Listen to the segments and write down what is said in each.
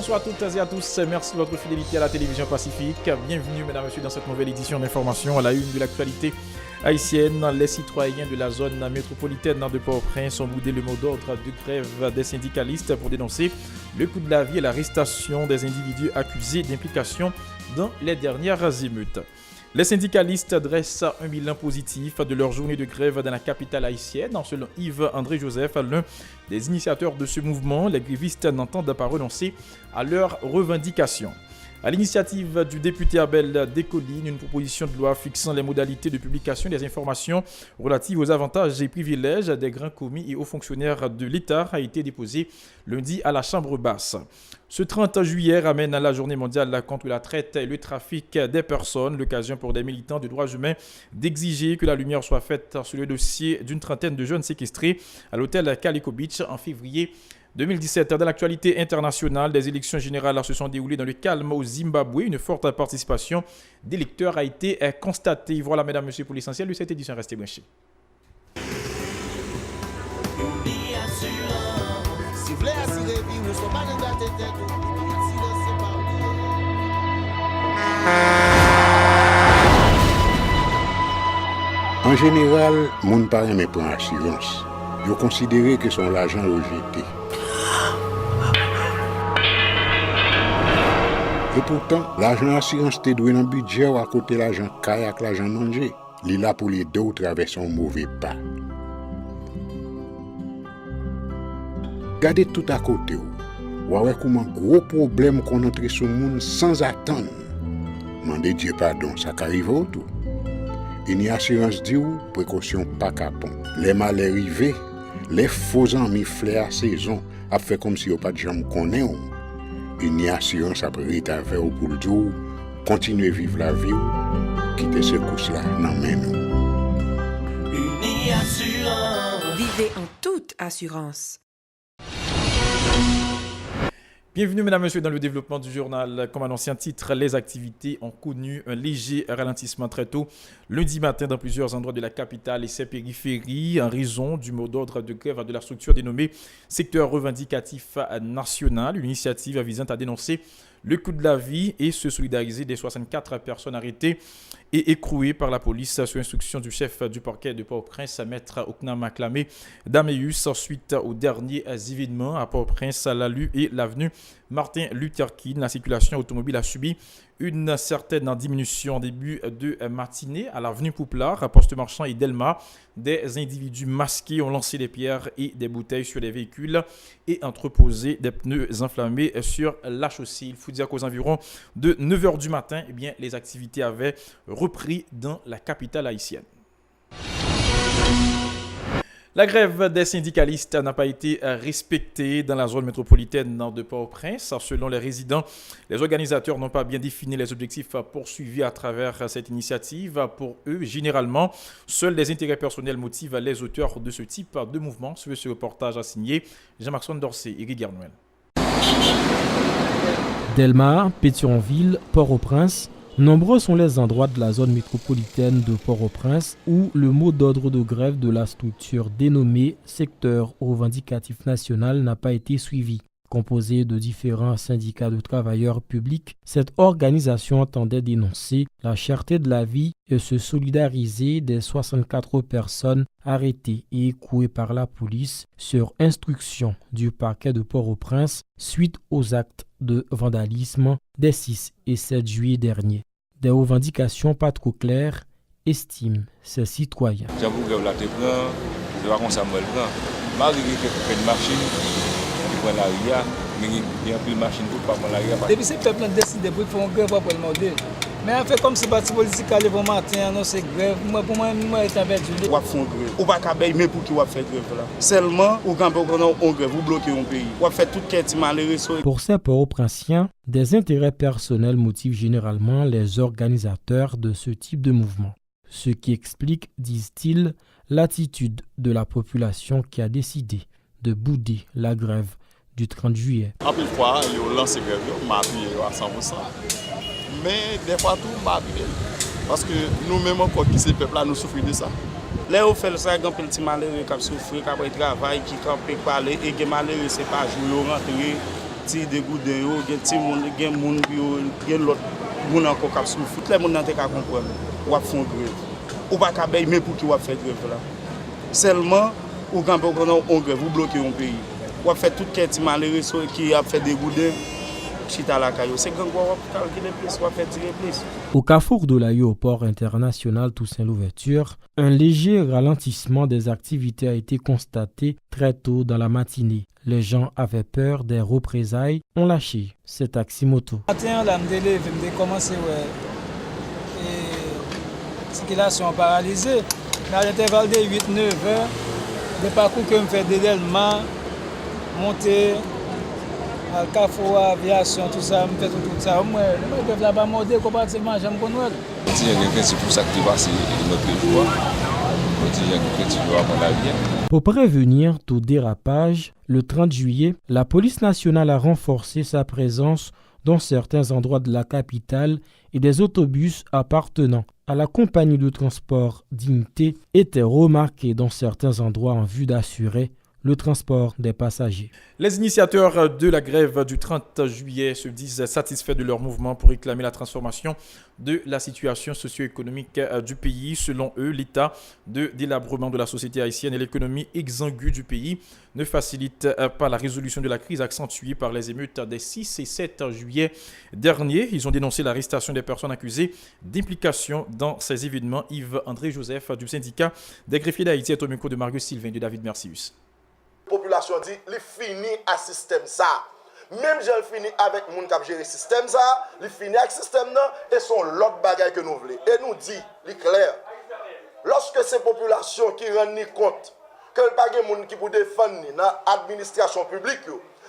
bonsoir à toutes et à tous. Merci de votre fidélité à la télévision Pacifique. Bienvenue, mesdames et messieurs, dans cette nouvelle édition d'information à la une de l'actualité haïtienne. Les citoyens de la zone métropolitaine de Port-au-Prince ont boudé le mot d'ordre de grève des syndicalistes pour dénoncer le coût de la vie et l'arrestation des individus accusés d'implication dans les dernières émeutes. Les syndicalistes dressent un bilan positif de leur journée de grève dans la capitale haïtienne. Selon Yves-André Joseph, l'un des initiateurs de ce mouvement, les grévistes n'entendent pas renoncer à leurs revendications. À l'initiative du député Abel Descollines, une proposition de loi fixant les modalités de publication des informations relatives aux avantages et privilèges des grands commis et hauts fonctionnaires de l'État a été déposée lundi à la Chambre basse. Ce 30 juillet ramène à la journée mondiale contre la traite et le trafic des personnes, l'occasion pour des militants de droits humains d'exiger que la lumière soit faite sur le dossier d'une trentaine de jeunes séquestrés à l'hôtel Calico Beach en février 2017. Dans l'actualité internationale, des élections générales se sont déroulées dans le calme au Zimbabwe. Une forte participation d'électeurs a été constatée. Voilà, mesdames et messieurs, pour l'essentiel de cette édition. Restez branchés. En général, mon parent me prend assurance. Je considère que son l'argent rejeté. Et pourtant, l'argent assurance te doué dans le budget ou à côté l'argent kayak, l'argent manger. Il est là pour les deux ou traverser un mauvais pas. Gardez tout à côté. Ou ouais comment gros problème qu'on entre sur le monde sans attendre. Mandez Dieu pardon, ça arrive au tout. Une assurance dit ou précaution pas capon. Les malheurs arrivés, les faux amis flair à saison, a fait comme si on pas de jambe connaît. Une assurance après rétaver au pour le jour, continuer vivre la vie, quitter ce course-là, non mais nous. Une assurance. Vivez en toute assurance. Bienvenue, mesdames et messieurs, dans le développement du journal. Comme annoncé en titre, les activités ont connu un léger ralentissement très tôt lundi matin dans plusieurs endroits de la capitale et ses périphéries en raison du mot d'ordre de grève de la structure dénommée Secteur revendicatif national, une initiative visant à dénoncer le coût de la vie et se solidariser des 64 personnes arrêtées et écrouées par la police sur instruction du chef du parquet de Port-au-Prince, Maître Okna Maklamé Dameus, suite aux derniers événements à Port-au-Prince, à la Lue et l'avenue Martin Luther King. La circulation automobile a subi une certaine diminution en début de matinée à l'avenue Pouplard, Poste Marchand et Delma. Des individus masqués ont lancé des pierres et des bouteilles sur les véhicules et entreposé des pneus enflammés sur la chaussée. Il faut dire qu'aux environs de 9h du matin, les activités avaient repris dans la capitale haïtienne. La grève des syndicalistes n'a pas été respectée dans la zone métropolitaine de Port-au-Prince. Selon les résidents, les organisateurs n'ont pas bien défini les objectifs poursuivis à travers cette initiative. Pour eux, généralement, seuls les intérêts personnels motivent les auteurs de ce type de mouvement. Ce reportage a signé Jean-Maxime Dorsey et Guy Garnuel. Delma, Pétionville, Port-au-Prince. Nombreux sont les endroits de la zone métropolitaine de Port-au-Prince où le mot d'ordre de grève de la structure dénommée Secteur revendicatif national n'a pas été suivi. Composée de différents syndicats de travailleurs publics, cette organisation entendait dénoncer la cherté de la vie et se solidariser des 64 personnes arrêtées et écrouées par la police sur instruction du parquet de Port-au-Prince suite aux actes de vandalisme des 6 et 7 juillet dernier. Des revendications pas trop claires, estiment ces citoyens. J'avoue que la prend, je vais comme ça me prend. Malgré que une machine qui prend la ria, mais il y a plus de machine pour pas prendre la ria. Depuis ce peuple a décidé pour faire une grève pour le modèle. Mais en fait, comme c'est parti politique à l'événement matin, non, c'est grève. Pour moi, c'est un peu dur. On va faire grève. On va pas payer, mais pour qui on va faire grève là. Seulement, ou quand on grève, vous bloquez un pays. On va faire tout ce qui est malheureux. Pour ces Port-au-Princiens, des intérêts personnels motivent généralement les organisateurs de ce type de mouvement. Ce qui explique, disent-ils, l'attitude de la population qui a décidé de bouder la grève du 30 juillet. En plus, fois, ils ont lancé grève, ils m'ont appuyé à 100%. Mais des fois, tout m'a appuyé. Parce que nous-mêmes, encore qui ces peuples-là, nous souffrons de ça. Là, on fait ça, il y a un petit malheureux qui souffre, qui travaille, qui peut parler, et qui malheureux, c'est pas jouer, rentrer, ti degouden yo, gen ti moun, gen moun yo, gen lot moun anko kap soufri. Tout le moun nan te ka kompren, wap fon grève. Ou pa ka bay men pou ki wap fè grève la. Seulement, ou kan pe konon on grève, ou bloqué yon pays. Wap fè tout ken ti malere qui a fait degouden, chita la kayo. C'est gang wap calculer plus, wap fè tirer plus. Au carrefour de l'aéroport international Toussaint Louverture, un léger ralentissement des activités a été constaté très tôt dans la matinée. Les gens avaient peur des représailles, ont lâché ces taxis moto. Matin, là, je commencé et circulation paralysée. Mais à l'intervalle de 8-9 heures, le parcours que je fais dédèlement, monter, à carrefour, aviation, tout ça, je fais tout ça. Moi, je vais là-bas monter comparativement, j'aime qu'on voit. C'est pour ça que tu vas, c'est notre joie. Pour prévenir tout dérapage, le 30 juillet, la police nationale a renforcé sa présence dans certains endroits de la capitale et des autobus appartenant à la compagnie de transport Dignité étaient remarqués dans certains endroits en vue d'assurer le transport des passagers. Les initiateurs de la grève du 30 juillet se disent satisfaits de leur mouvement pour réclamer la transformation de la situation socio-économique du pays. Selon eux, l'état de délabrement de la société haïtienne et l'économie exsangue du pays ne facilite pas la résolution de la crise accentuée par les émeutes des 6 et 7 juillet dernier. Ils ont dénoncé l'arrestation des personnes accusées d'implication dans ces événements. Yves-André Joseph du syndicat des greffiers d'Haïti est au micro de Marius Sylvain de David Mercius. La population dit il finit à système ça. Même si elle finit avec moun qui gère système ça, il finit avec système là et son l'autre bagaille que nous voulons. Et nous dit, il clair. Lorsque ces populations qui rendent compte que le pas de moun qui pour défendre dans l'administration publique,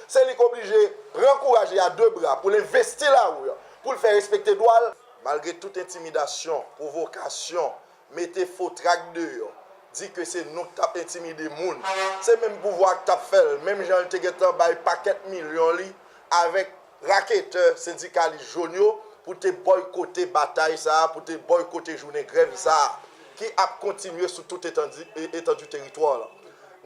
c'est obligé de encourager à deux bras pour l'investir là pour le faire respecter droit malgré toute intimidation, provocation, mettez faux trac dehors. Dit que c'est nous qui avons intimidé les gens. C'est même pouvoir que tu as fait. Même Jean Tegetan bail paquet millions avec raquetteurs syndicalistes jaunes pour te boycotter bataille ça, pour te boycotter journée grève ça, qui a continué sur tout étendue territoire.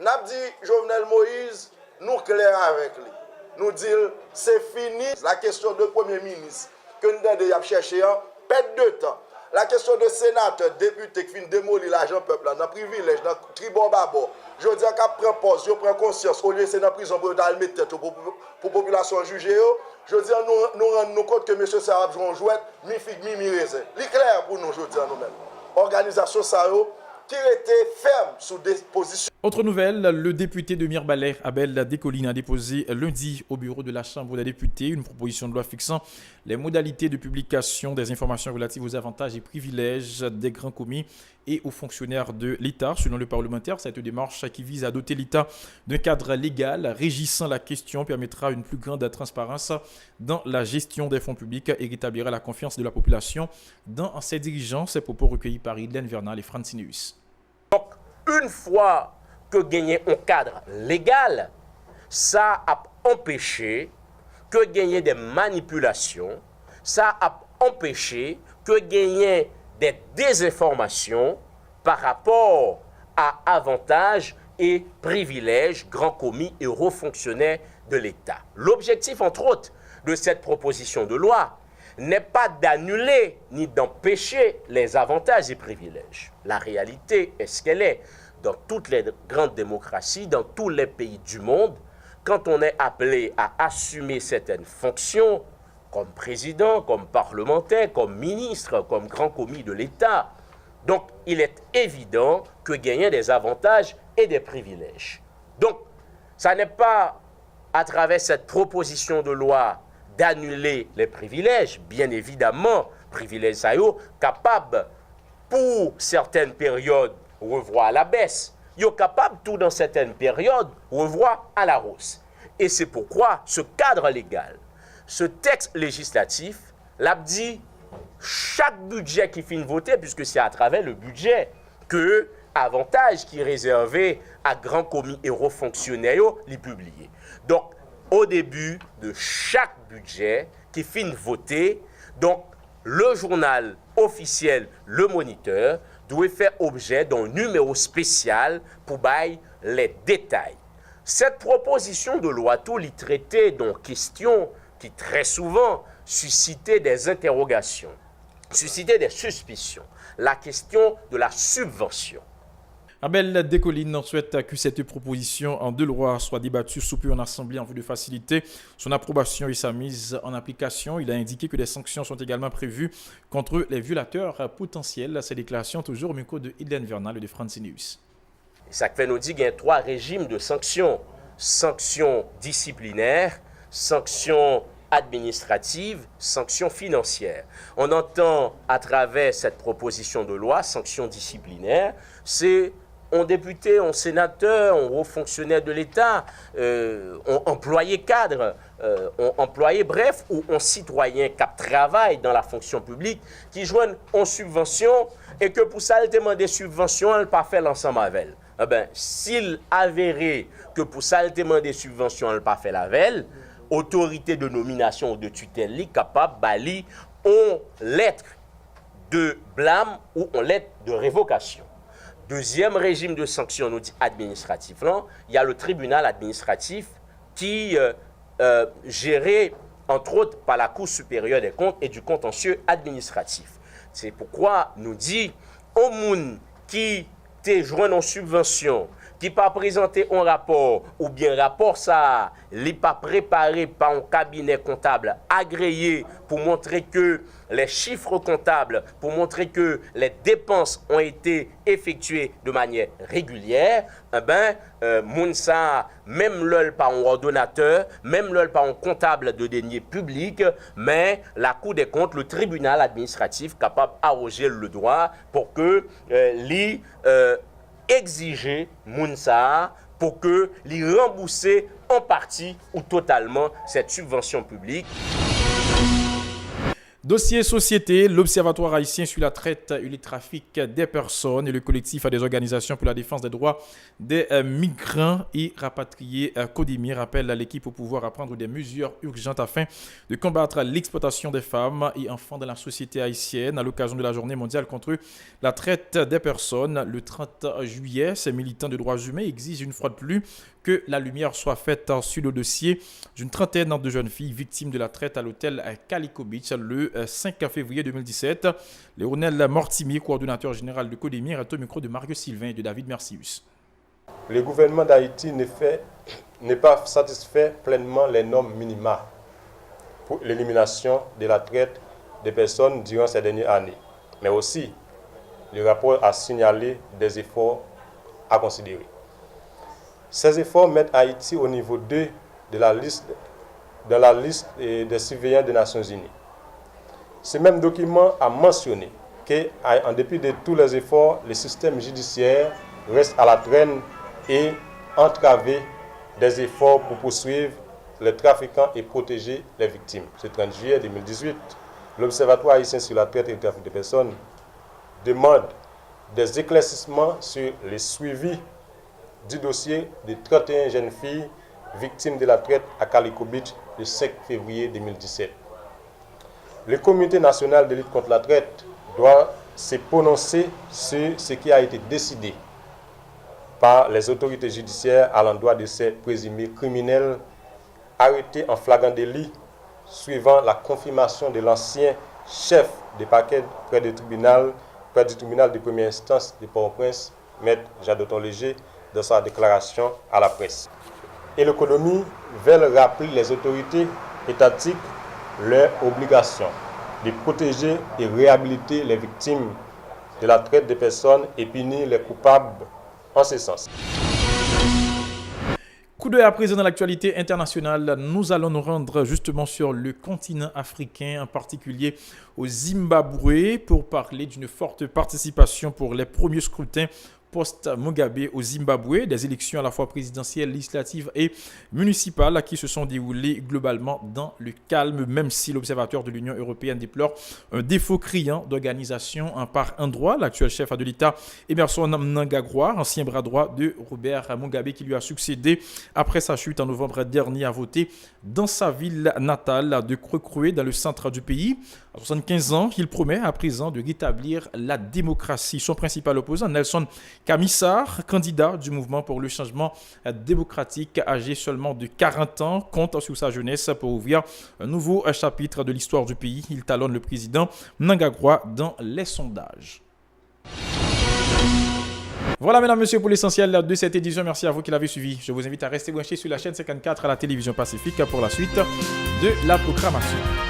N'a dit Jovenel Moïse, nous clair avec lui. Nous dit c'est fini la question de premier ministre que nous avons cherché, perte de temps. La question de sénateur, député qui finit démolir l'argent peuple, dans le privilège, dans le tribord babo, je dis qu'à prendre pause, je prends conscience, au lieu de c'est dans la prison pour mettre tête pour la population jugée, je dis nous rendons compte que M. Sarab joue en jouette, mi figue, mi raisin. C'est clair pour nous, je dis à nous-mêmes. Organisation Sao, qui était ferme sous des positions. Autre nouvelle, le député de Mirbalais, Abel Descollines, a déposé lundi au bureau de la Chambre des députés une proposition de loi fixant les modalités de publication des informations relatives aux avantages et privilèges des grands commis et aux fonctionnaires de l'État. Selon le parlementaire, cette démarche qui vise à doter l'État d'un cadre légal régissant la question permettra une plus grande transparence dans la gestion des fonds publics et rétablira la confiance de la population dans ses dirigeants. Ces propos recueillis par Hélène Vernal et Francineus. Donc, une fois que gagner un cadre légal, ça a empêché que gagner des manipulations, ça a empêché que gagner des désinformations par rapport à avantages et privilèges grands commis et hauts fonctionnaires de l'État. L'objectif, entre autres, de cette proposition de loi n'est pas d'annuler ni d'empêcher les avantages et privilèges. La réalité est ce qu'elle est. Dans toutes les grandes démocraties, dans tous les pays du monde, quand on est appelé à assumer certaines fonctions, comme président, comme parlementaire, comme ministre, comme grand commis de l'État, donc il est évident que gagner des avantages et des privilèges. Donc, ça n'est pas à travers cette proposition de loi d'annuler les privilèges, bien évidemment, privilèges ça y est, capables pour certaines périodes revoir à la baisse. Ils sont capables, tout dans certaines périodes, revoir à la hausse. Et c'est pourquoi ce cadre légal, ce texte législatif, l'a dit, chaque budget qui finit voté, puisque c'est à travers le budget que avantage qui est réservé à grands commis et hauts fonctionnaires, les publiés. Donc, au début de chaque budget qui finit voté, donc le journal officiel, le Moniteur, doit faire objet d'un numéro spécial pour bailler les détails. Cette proposition de loi, tout l'y traitait donc question qui très souvent suscitait des interrogations, suscitait des suspicions. La question de la subvention. Abel Descollines souhaite que cette proposition de loi soit débattue sous peu en Assemblée en vue de faciliter son approbation et sa mise en application. Il a indiqué que des sanctions sont également prévues contre les violateurs potentiels. Ces déclarations toujours au micro de Hélène Vernal et de Francineus. Ça fait nous dit qu'il y a 3 régimes de sanctions. Sanctions disciplinaires, sanctions administratives, sanctions financières. On entend à travers cette proposition de loi, sanctions disciplinaires, c'est on député, on sénateur, on haut fonctionnaire de l'État, on employé cadre, on employé bref, ou on citoyen qui travaille dans la fonction publique, qui joignent en subvention et que pour ça, elle demande des subventions, elle n'a pas fait l'ensemble avec elle. Eh bien, s'il avérait que pour ça, elle demande des subventions, elle n'a pas fait la veille, autorité de nomination ou de tutelle capable bali on lettre de blâme ou on lettre de révocation. Deuxième régime de sanctions, nous dit administratif, là, il y a le tribunal administratif qui géré entre autres par la Cour supérieure des comptes et du contentieux administratif. C'est pourquoi nous dit au monde qui te joint en subvention, qui pas présenté un rapport, ou bien rapport ça, n'est pas préparé par un cabinet comptable agréé pour montrer que les chiffres comptables, pour montrer que les dépenses ont été effectuées de manière régulière, eh ben, Mounsa, même l'ol par un ordonnateur, même l'ol par un comptable de deniers publics, mais la Cour des comptes, le tribunal administratif capable d'arroger le droit pour que exiger Mounsa pour que les rembourser en partie ou totalement cette subvention publique. Dossier société, l'Observatoire haïtien sur la traite et le trafic des personnes et le collectif des organisations pour la défense des droits des migrants et rapatriés Codimi rappelle à l'équipe au pouvoir à prendre des mesures urgentes afin de combattre l'exploitation des femmes et enfants dans la société haïtienne. À l'occasion de la journée mondiale contre la traite des personnes, le 30 juillet, ces militants de droits humains exigent une fois de plus que la lumière soit faite sur le dossier d'une trentaine de jeunes filles victimes de la traite à l'hôtel Calico Beach le 5 février 2017. Léonel Mortimier, coordonnateur général de Codemir, est au micro de Mario Sylvain et de David Mercius. Le gouvernement d'Haïti n'est pas satisfait pleinement les normes minima pour l'élimination de la traite des personnes durant ces dernières années. Mais aussi, le rapport a signalé des efforts à considérer. Ces efforts mettent Haïti au niveau 2 de la liste des surveillants des Nations Unies. Ce même document a mentionné qu'en dépit de tous les efforts, le système judiciaire reste à la traîne et entraver des efforts pour poursuivre les trafiquants et protéger les victimes. Ce 30 juillet 2018, l'Observatoire haïtien sur la traite et le trafic de personnes demande des éclaircissements sur le suivi du dossier de 31 jeunes filles victimes de la traite à Calico Beach le 5 février 2017. Le Comité national de lutte contre la traite doit se prononcer sur ce qui a été décidé par les autorités judiciaires à l'endroit de ces présumés criminels arrêtés en flagrant délit suivant la confirmation de l'ancien chef de parquet près du tribunal de première instance de Port-au-Prince, Maître Jadoton Léger, dans sa déclaration à la presse. Et l'économie veut rappeler les autorités étatiques leur obligation de protéger et réhabiliter les victimes de la traite des personnes et punir les coupables en ce sens. Coup d'œil à présent dans l'actualité internationale, nous allons nous rendre justement sur le continent africain, en particulier au Zimbabwe, pour parler d'une forte participation pour les premiers scrutins post-Mugabe au Zimbabwe, des élections à la fois présidentielles, législatives et municipales qui se sont déroulées globalement dans le calme, même si l'observateur de l'Union européenne déplore un défaut criant d'organisation par endroit. L'actuel chef de l'État, Emmerson Mnangagwa, ancien bras droit de Robert Mugabe, qui lui a succédé après sa chute en novembre dernier, a voté dans sa ville natale de Krokroe, dans le centre du pays. À 75 ans, il promet à présent de rétablir la démocratie. Son principal opposant, Nelson Kamissar, candidat du mouvement pour le changement démocratique, âgé seulement de 40 ans, compte sur sa jeunesse pour ouvrir un nouveau chapitre de l'histoire du pays. Il talonne le président Mnangagwa dans les sondages. Voilà, mesdames, messieurs, pour l'essentiel de cette édition. Merci à vous qui l'avez suivi. Je vous invite à rester branchés sur la chaîne 54 à la télévision Pacifique pour la suite de la programmation.